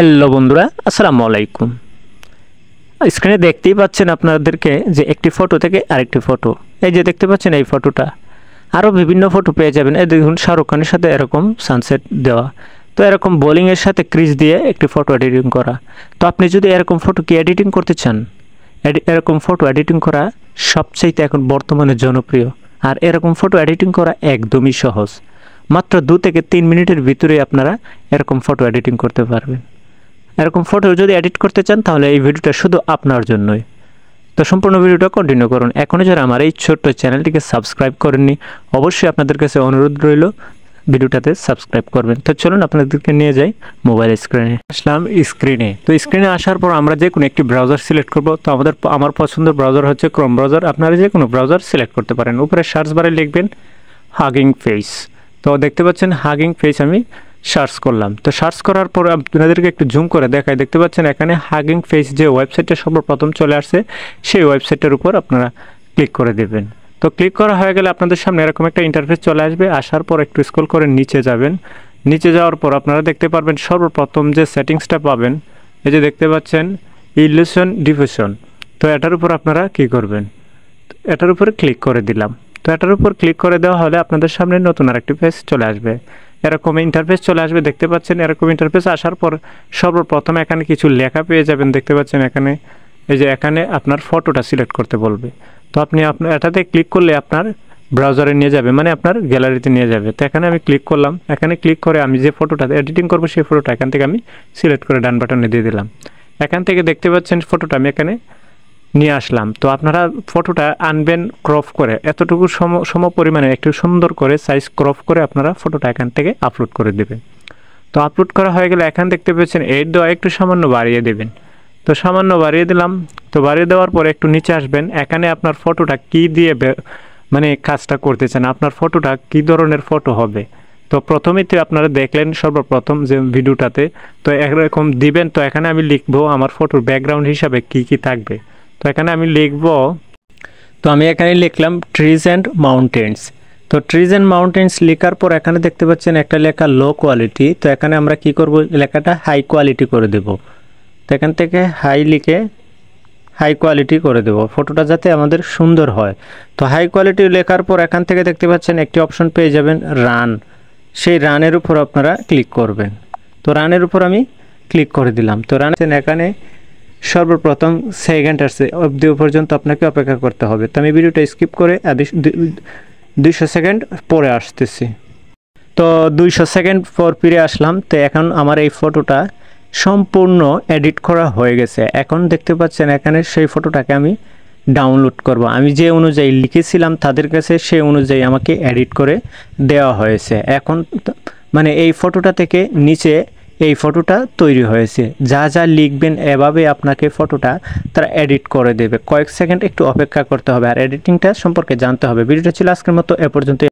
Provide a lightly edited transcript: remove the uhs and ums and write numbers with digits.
Hello বন্ধুরা, আসসালামু আলাইকুম। স্ক্রিনে দেখতেই পাচ্ছেন আপনাদেরকে যে একটি ফটো থেকে আরেকটি ফটো, এই যে দেখতে পাচ্ছেন এই ফটোটা। আরও বিভিন্ন ফটো পেয়ে যাবেন। এই দেখুন শাহরুখ খানের সাথে এরকম সানসেট দেওয়া, তো এরকম বোলিংয়ের সাথে ক্রিজ দিয়ে একটি ফটো এডিটিং করা। তো আপনি যদি এরকম ফটো কি এডিটিং করতে চান, এরকম ফটো এডিটিং করা সবচেয়ে এখন বর্তমানে জনপ্রিয়। আর এরকম ফটো এডিটিং করা একদমই সহজ, মাত্র 2 থেকে 3 মিনিটের ভিতরে আপনারা এরকম ফটো এডিটিং করতে পারবেন। এরকম ফটো যদি এডিট করতে চান তাহলে এই ভিডিওটা শুধু আপনার জন্যই। তো সম্পূর্ণ ভিডিওটা কন্টিনিউ করুন। এখনও যারা আমার এই ছোট্ট চ্যানেলটিকে সাবস্ক্রাইব করেননি, অবশ্যই আপনাদের কাছে অনুরোধ রইল ভিডিওটাতে সাবস্ক্রাইব করবেন। তো চলুন আপনাদেরকে নিয়ে যাই মোবাইল স্ক্রিনে। আসলাম স্ক্রিনে। তো স্ক্রিনে আসার পর আমরা যে কোনো একটি ব্রাউজার সিলেক্ট করব। তো আমার পছন্দের ব্রাউজার হচ্ছে ক্রোম ব্রাউজার। আপনারা যে কোনো ব্রাউজার সিলেক্ট করতে পারেন। উপরে সার্চ বারে লিখবেন হাগিং ফেস। তো দেখতে পাচ্ছেন হাগিং ফেস আমি সার্চ করলাম। তো সার্চ করার পর আপনাদেরকে একটু জুম করে দেখাই। দেখতে পাচ্ছেন এখানে হাগিং ফেস যে ওয়েবসাইটটা সর্বপ্রথম চলে আসছে, সেই ওয়েবসাইটের উপর আপনারা ক্লিক করে দেবেন। তো ক্লিক করা হয়ে গেলে আপনাদের সামনে এরকম একটা ইন্টারফেস চলে আসবে। আসার পর একটু স্ক্রল করে নিচে যাবেন। নিচে যাওয়ার পর আপনারা দেখতে পারবেন সর্বপ্রথম যে সেটিংসটা পাবেন, এই যে দেখতে পাচ্ছেন ইলিউশন ডিফিউশন। তো এটার উপর আপনারা কী করবেন, এটার উপরে ক্লিক করে দিলাম। তো এটার উপর ক্লিক করে দেওয়া হলে আপনাদের সামনে নতুন আরেকটি পেজ চলে আসবে। এরকম ইন্টারফেস চলে আসবে। দেখতে পাচ্ছেন এরকম ইন্টারফেস আসার পর সর্বপ্রথম এখানে কিছু লেখা পেয়ে যাবেন। দেখতে পাচ্ছেন এখানে এই যে এখানে আপনার ফটোটা সিলেক্ট করতে বলবে। তো আপনি এটাতে ক্লিক করলে আপনার ব্রাউজারে নিয়ে যাবে, মানে আপনার গ্যালারিতে নিয়ে যাবে। তো এখানে আমি ক্লিক করলাম। এখানে ক্লিক করে আমি যে ফটোটা এডিটিং করবো সেই ফটোটা এখান থেকে আমি সিলেক্ট করে ডান বাটনে দিয়ে দিলাম। এখান থেকে দেখতে পাচ্ছেন ফটোটা আমি এখানে নিয়ে আসলাম। তো আপনারা ফটোটা আনবেন ক্রপ করে, এতটুকু সম পরিমাণে একটু সুন্দর করে সাইজ ক্রপ করে আপনারা ফটোটা এখান থেকে আপলোড করে দেবেন। তো আপলোড করা হয়ে গেলে এখান দেখতে পাচ্ছেন এর দেওয়া একটু সামান্য বাড়িয়ে দেবেন। তো সামান্য বাড়িয়ে দিলাম। তো বাড়িয়ে দেওয়ার পরে একটু নিচে আসবেন। এখানে আপনার ফটোটা কী দিয়ে মানে কাজটা করতে চান, আপনার ফটোটা কী ধরনের ফটো হবে। তো প্রথমেই তো আপনারা দেখলেন সর্বপ্রথম যে ভিডিওটাতে, তো এরকম দিবেন। তো এখানে আমি লিখবো আমার ফটোর ব্যাকগ্রাউন্ড হিসাবে কি কি থাকবে। তো এখানে আমি লিখব, তো আমি এখানে লিখলাম ট্রিজ অ্যান্ড মাউন্টেন্স। তো ট্রিজ অ্যান্ড মাউন্টেন্স লেখার পর এখানে দেখতে পাচ্ছেন একটা লেখা লো কোয়ালিটি। তো এখানে আমরা কি করব, লেখাটা হাই কোয়ালিটি করে দেব। তো এখান থেকে হাই লিখে হাই কোয়ালিটি করে দেব, ফটোটা যাতে আমাদের সুন্দর হয়। তো হাই কোয়ালিটি লেখার পর এখান থেকে দেখতে পাচ্ছেন একটি অপশন পেয়ে যাবেন রান। সেই রানের উপর আপনারা ক্লিক করবেন। তো রানের উপর আমি ক্লিক করে দিলাম। তো রান এখানে সর্বপ্রথম সেকেন্ড আসছে, অবধি পর্যন্ত আপনাকে অপেক্ষা করতে হবে। তো আমি ভিডিওটা স্কিপ করে 200 সেকেন্ড পরে আসতেছি। তো 200 সেকেন্ড পর ফিরে আসলাম। তো এখন আমার এই ফটোটা সম্পূর্ণ এডিট করা হয়ে গেছে। এখন দেখতে পাচ্ছেন এখানে সেই ফটোটাকে আমি ডাউনলোড করব। আমি যে অনুযায়ী লিখেছিলাম তাদের কাছে সেই অনুযায়ী আমাকে এডিট করে দেওয়া হয়েছে। এখন মানে এই ফটোটা থেকে নিচে এই ফটোটা তৈরি হয়েছে। যা যা লিখবেন এভাবে আপনাকে ফটোটা তারা এডিট করে দেবে। কয়েক সেকেন্ড একটু অপেক্ষা করতে হবে আর এডিটিংটা সম্পর্কে জানতে হবে। ভিডিওটা ছিল আজকের মতো এ পর্যন্ত।